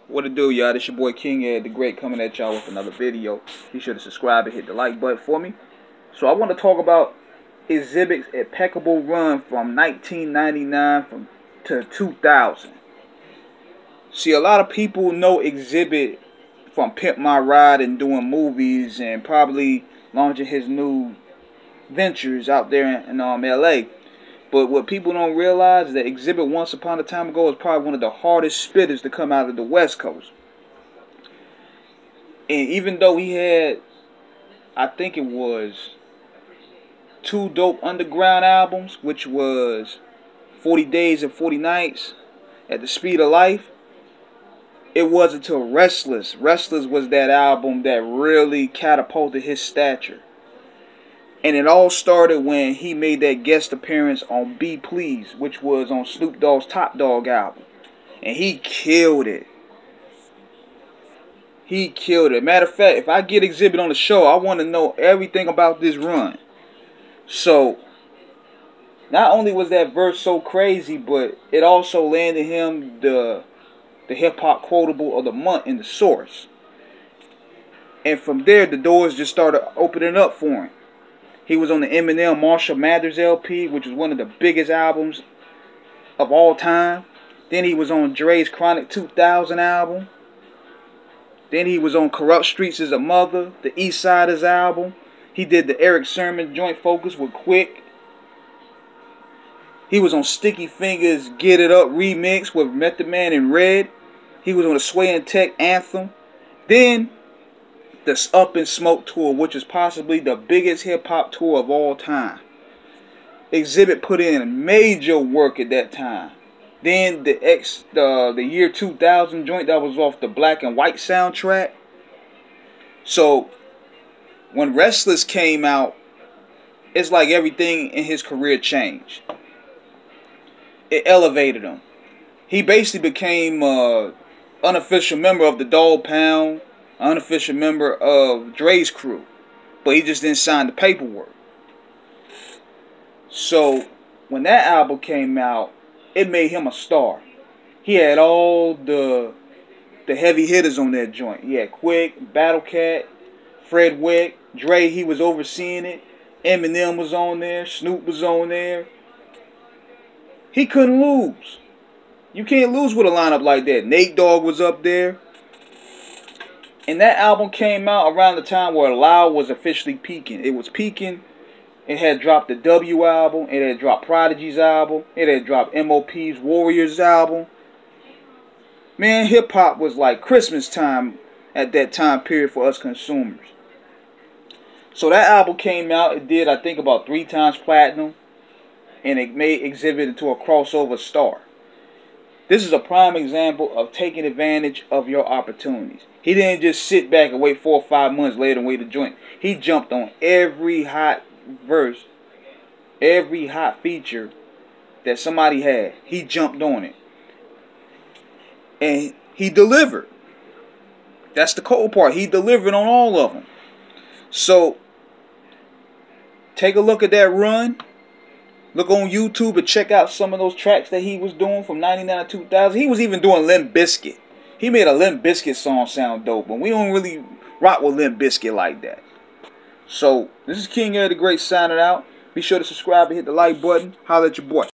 What it do, y'all? This your boy King Ed the Great coming at y'all with another video. Be sure to subscribe and hit the like button for me. So I want to talk about Xzibit's impeccable run from 1999 to 2000. See, a lot of people know Xzibit from Pimp My Ride and doing movies and probably launching his new ventures out there in LA. But what people don't realize is that Xzibit once upon a time ago was probably one of the hardest spitters to come out of the West Coast. And even though he had, I think it was 2 dope underground albums, which was 40 Days and 40 Nights, At the Speed of Life, it wasn't until Restless. Restless was that album that really catapulted his stature. And it all started when he made that guest appearance on Be Please, which was on Snoop Dogg's Top Dog album. And he killed it. He killed it. Matter of fact, if I get Xzibit on the show, I want to know everything about this run. So, not only was that verse so crazy, but it also landed him the hip-hop quotable of the month in the Source. And from there, the doors just started opening up for him. He was on the Eminem Marshall Mathers LP, which is one of the biggest albums of all time. Then he was on Dre's Chronic 2000 album. Then he was on Corrupt Streets Is a Mother, the East Siders album. He did the Eric Sermon Joint Focus with Quick. He was on Sticky Fingers Get It Up remix with Method Man and Red. He was on the Sway and Tech Anthem. Then the Up in Smoke tour, which is possibly the biggest hip-hop tour of all time. Xzibit put in major work at that time. Then the year 2000 joint that was off the Black and White soundtrack. So when Restless came out, it's like everything in his career changed. It elevated him. He basically became an unofficial member of the Dog Pound, unofficial member of Dre's crew, but he just didn't sign the paperwork. So when that album came out, it made him a star. He had all the heavy hitters on that joint. He had Quick, Battle Cat, Fred Wick, Dre, he was overseeing it. Eminem was on there, Snoop was on there. He couldn't lose. You can't lose with a lineup like that. Nate Dogg was up there. And that album came out around the time where Loud was officially peaking. It was peaking. It had dropped the W album. It had dropped Prodigy's album. It had dropped MOP's Warriors album. Man, hip-hop was like Christmas time at that time period for us consumers. So that album came out. It did, I think, about 3 times platinum. And it made Xzibit into a crossover star. This is a prime example of taking advantage of your opportunities. He didn't just sit back and wait 4 or 5 months later and wait to join. He jumped on every hot verse, every hot feature that somebody had. He jumped on it. And he delivered. That's the cool part. He delivered on all of them. So, take a look at that run. Look on YouTube and check out some of those tracks that he was doing from 99 to 2000. He was even doing Limp Bizkit. He made a Limp Bizkit song sound dope, but we don't really rock with Limp Bizkit like that. So, this is King Ed the Great signing out. Be sure to subscribe and hit the like button. Holla at your boy.